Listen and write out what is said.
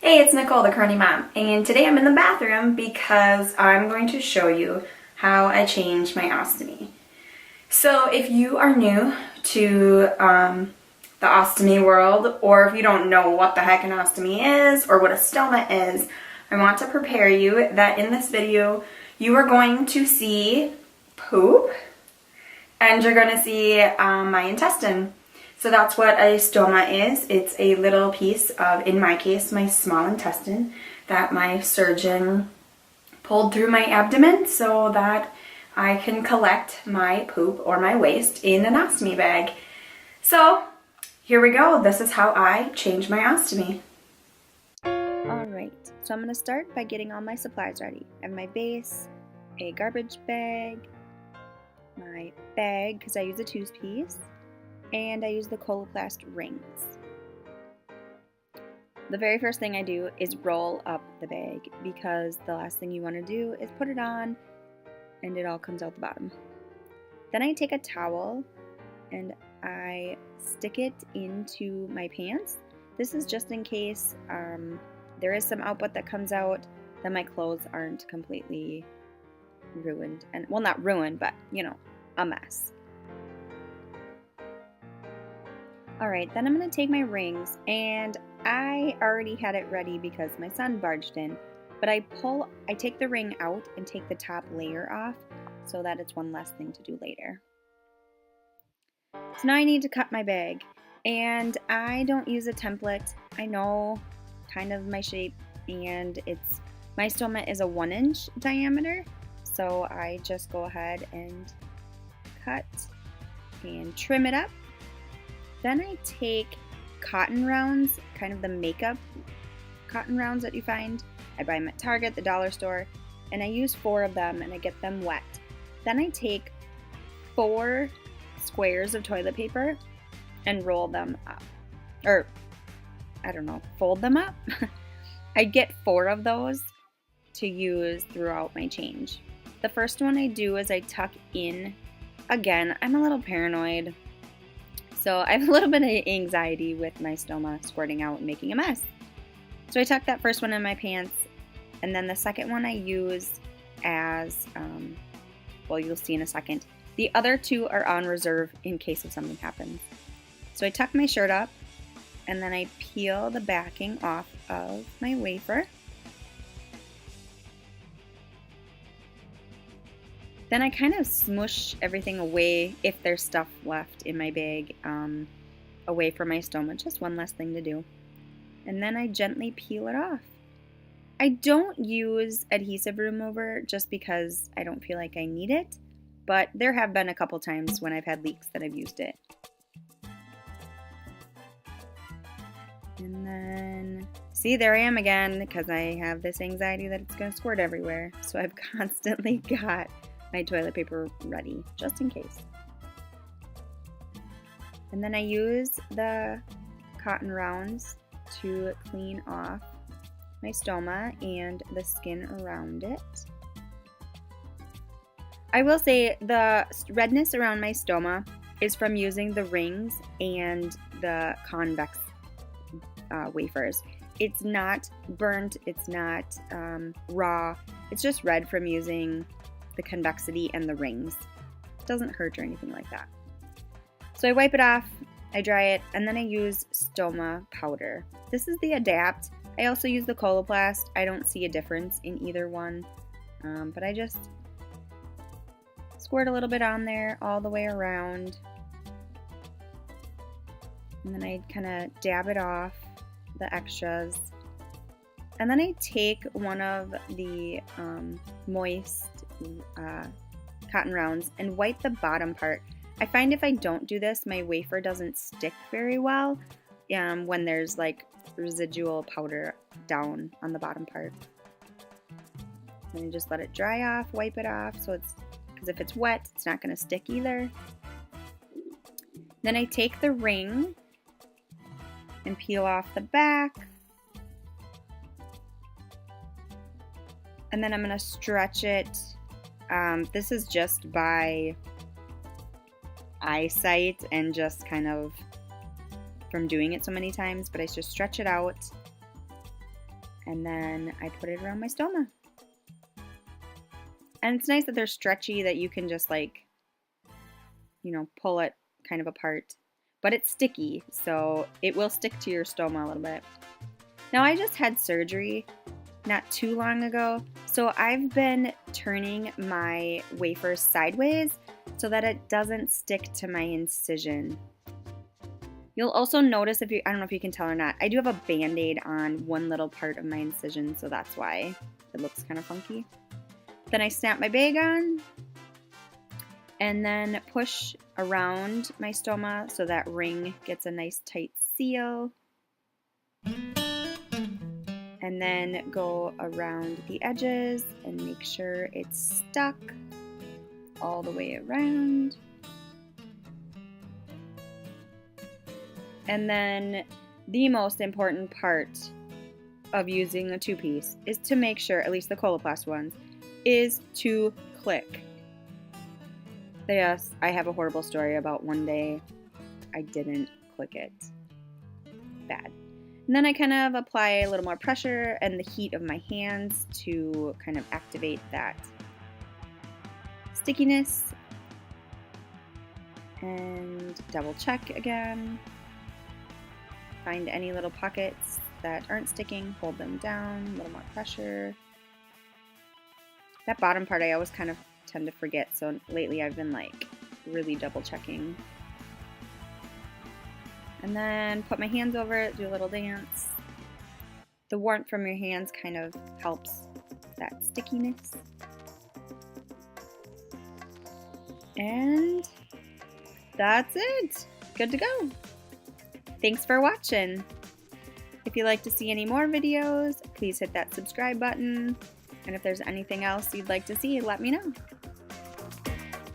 Hey, it's Nicole, the Crony Mom, and today I'm in the bathroom because I'm going to show you how I changed my ostomy. So if you are new to the ostomy world, or if you don't know what the heck an ostomy is or what a stoma is, I want to prepare you that in this video you are going to see poop and you're going to see my intestine. So that's what a stoma is. It's a little piece of, in my case, my small intestine that my surgeon pulled through my abdomen so that I can collect my poop or my waste in an ostomy bag. So here we go. This is how I change my ostomy. Alright, so I'm going to start by getting all my supplies ready. I have my base, a garbage bag, my bag because I use a toothpiece, and I use the Coloplast rings. The very first thing I do is roll up the bag because the last thing you want to do is put it on and it all comes out the bottom. Then I take a towel and I stick it into my pants. This is just in case there is some output that comes out, then my clothes aren't completely ruined. And well, not ruined, but you know, a mess. Alright, then I'm going to take my rings, and I already had it ready because my son barged in, but I take the ring out and take the top layer off so that it's one less thing to do later. So now I need to cut my bag, and I don't use a template. I know kind of my shape, and my stoma is a 1-inch diameter, so I just go ahead and cut and trim it up. Then I take cotton rounds, kind of the makeup cotton rounds that you find. I buy them at Target, the dollar store, and I use 4 of them and I get them wet. Then I take 4 squares of toilet paper and roll them up. Or, I don't know, fold them up. I get 4 of those to use throughout my change. The first one I do is I tuck in. Again, I'm a little paranoid. So I have a little bit of anxiety with my stoma squirting out and making a mess. So I tuck that first one in my pants, and then the second one I use as, well, you'll see in a second. The other 2 are on reserve in case if something happens. So I tuck my shirt up, and then I peel the backing off of my wafer. Then I kind of smush everything away, if there's stuff left in my bag, away from my stoma. Just one less thing to do. And then I gently peel it off. I don't use adhesive remover just because I don't feel like I need it, but there have been a couple times when I've had leaks that I've used it. And then, see, there I am again, because I have this anxiety that it's going to squirt everywhere. So I've constantly got my toilet paper ready, just in case. And then I use the cotton rounds to clean off my stoma and the skin around it. I will say the redness around my stoma is from using the rings and the convex wafers. It's not burnt, it's not raw, it's just red from using the convexity and the rings. It doesn't hurt or anything like that. So I wipe it off, I dry it, and then I use stoma powder. This is the Adapt. I also use the Coloplast. I don't see a difference in either one, but I just squirt a little bit on there all the way around, and then I kind of dab it off, the extras. And then I take one of the moist cotton rounds and wipe the bottom part. I find if I don't do this, my wafer doesn't stick very well when there's like residual powder down on the bottom part. And just let it dry off, wipe it off, because if it's wet, it's not going to stick either. Then I take the ring and peel off the back. And then I'm going to stretch it. This is just by eyesight and just kind of from doing it so many times, but I just stretch it out and then I put it around my stoma. And it's nice that they're stretchy, that you can just like, pull it kind of apart. But it's sticky, so it will stick to your stoma a little bit. Now, I just had surgery not too long ago, so I've been turning my wafers sideways so that it doesn't stick to my incision. You'll also notice, I don't know if you can tell or not, I do have a Band-Aid on one little part of my incision, so that's why it looks kind of funky. Then I snap my bag on and then push around my stoma so that ring gets a nice tight seal. And then go around the edges and make sure it's stuck all the way around. And then the most important part of using a two-piece is to make sure, at least the Coloplast ones, is to click. Yes, I have a horrible story about one day I didn't click it. Bad. And then I kind of apply a little more pressure and the heat of my hands to kind of activate that stickiness. And double check again. Find any little pockets that aren't sticking, hold them down, a little more pressure. That bottom part I always kind of tend to forget, so lately I've been like really double checking. And then put my hands over it, do a little dance. The warmth from your hands kind of helps that stickiness. And that's it. Good to go. Thanks for watching. If you'd like to see any more videos, please hit that subscribe button. And if there's anything else you'd like to see, let me know.